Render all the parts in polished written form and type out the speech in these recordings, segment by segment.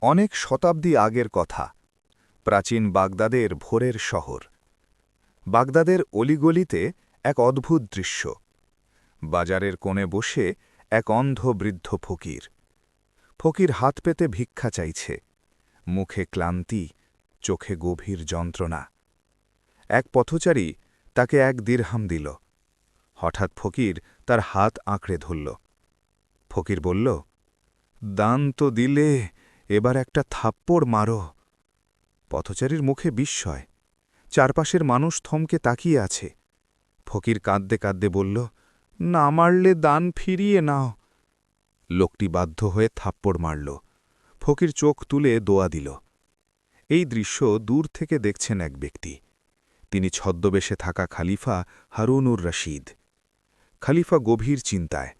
অনেক শতাব্দী আগের কথা। প্রাচীন বাগদাদের ভোরের শহর। বাগদাদের অলিগলিতে এক অদ্ভুত দৃশ্য। বাজারের কোণে বসে এক অন্ধ বৃদ্ধ ফকির। ফকির হাত পেতে ভিক্ষা চাইছে, মুখে ক্লান্তি, চোখে গভীর যন্ত্রণা। এক পথচারী তাকে 1 দিরহাম দিল। হঠাৎ ফকির তার হাত আঁকড়ে ধরল। ফকির বলল, দান তো দিলে, এবার একটা থাপ্পড় মারো। পথচারীর মুখে বিস্ময়, চারপাশের মানুষ থমকে তাকিয়ে আছে। ফকির কাঁদতে কাঁদতে বলল, না মারলে দান ফিরিয়ে নাও। লোকটি বাধ্য হয়ে থাপ্পড় মারল। ফকির চোখ তুলে দোয়া দিল। এই দৃশ্য দূর থেকে দেখছেন এক ব্যক্তি। তিনি ছদ্মবেশে থাকা খলিফা হারুনুর রশিদ। খলিফা গভীর চিন্তায়।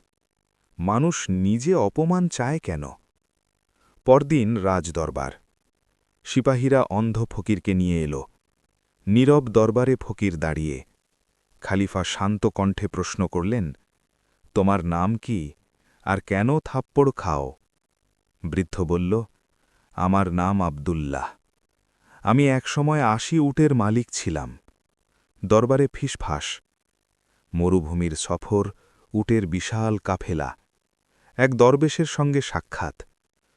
মানুষ নিজে অপমান চায় কেন? পরদিন রাজদরবার। সিপাহীরা অন্ধ ফকিরকে নিয়ে এল। নীরব দরবারে ফকির দাঁড়িয়ে। খলিফা শান্ত কণ্ঠে প্রশ্ন করলেন, তোমার নাম কি, আর কেন থাপ্পড় খাও? বৃদ্ধ বলল, আমার নাম আব্দুল্লাহ। আমি একসময় 80 উটের মালিক ছিলাম। দরবারে ফিসফাস। মরুভূমির সফর, উটের বিশাল কাফেলা। এক দরবেশের সঙ্গে সাক্ষাৎ।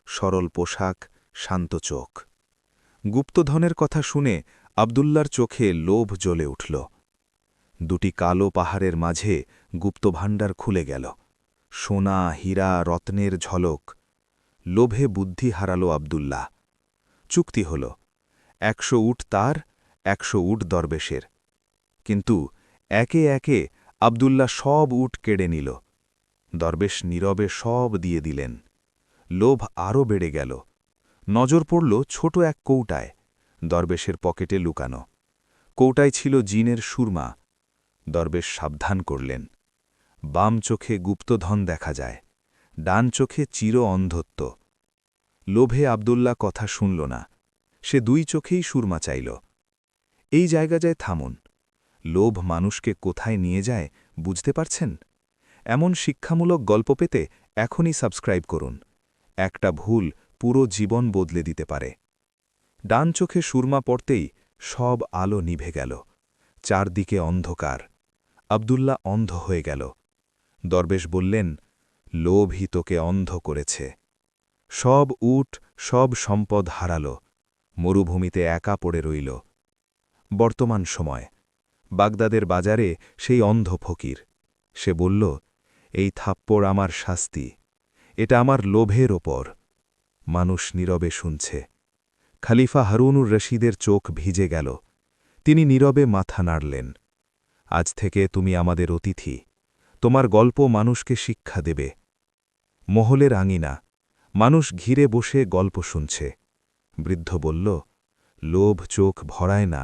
সরল পোশাক, শান্ত চোখ। গুপ্তধনের কথা শুনে আব্দুল্লার চোখে লোভ জ্বলে উঠল। 2টি কালো পাহাড়ের মাঝে গুপ্তভাণ্ডার খুলে গেল। সোনা, হীরা, রত্নের ঝলক। লোভে বুদ্ধি হারালো আব্দুল্লাহ। চুক্তি হল, 100 উট তার, 100 উট দরবেশের। কিন্তু একে একে আব্দুল্লাহ সব উট কেড়ে নিল। দরবেশ নীরবে সব দিয়ে দিলেন। লোভ আরও বেড়ে গেল। নজর পড়ল ছোট এক কৌটায়, দরবেশের পকেটে লুকানো। কৌটায় ছিল জিনের সুরমা। দরবেশ সাবধান করলেন, বাম চোখে গুপ্তধন দেখা যায়, ডান চোখে চির অন্ধত্ব। লোভে আব্দুল্লাহ কথা শুনল না। সে 2 চোখেই সুরমা চাইল। এই জায়গায় থামুন। লোভ মানুষকে কোথায় নিয়ে যায় বুঝতে পারছেন? এমন শিক্ষামূলক গল্প পেতে এখনই সাবস্ক্রাইব করুন। একটা ভুল পুরো জীবন বদলে দিতে পারে। ডান চোখে সুরমা পড়তেই সব আলো নিভে গেল। চারদিকে অন্ধকার। আব্দুল্লাহ অন্ধ হয়ে গেল। দরবেশ বললেন, লোভই তোকে অন্ধ করেছে। সব উট, সব সম্পদ হারাল। মরুভূমিতে একা পড়ে রইল। বর্তমান সময়। বাগদাদের বাজারে সেই অন্ধ ফকির। সে বলল, এই থাপ্পড় আমার শাস্তি। এটা আমার লোভের ওপর। মানুষ নীরবে শুনছে। খলিফা হারুনুর রশিদের চোখ ভিজে গেল। তিনি নীরবে মাথা নাড়লেন। আজ থেকে তুমি আমাদের অতিথি। তোমার গল্প মানুষকে শিক্ষা দেবে। মহলের আঙিনা। মানুষ ঘিরে বসে গল্প শুনছে। বৃদ্ধ বলল, লোভ চোখ ভরায় না,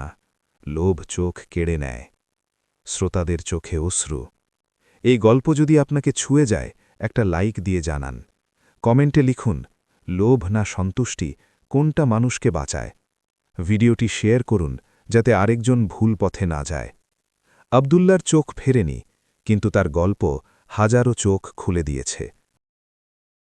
লোভ চোখ কেড়ে নেয়। শ্রোতাদের চোখে অশ্রু। এই গল্প যদি আপনাকে ছুঁয়ে যায়, একটা লাইক দিয়ে জানান। কমেন্টে লিখুন, লোভ না সন্তুষ্টি, কোনটা মানুষকে বাঁচায়? ভিডিওটি শেয়ার করুন, যাতে আরেকজন ভুল পথে না যায়। আব্দুল্লার চোখ ফেরেনি, কিন্তু তার গল্প হাজারো চোখ খুলে দিয়েছে।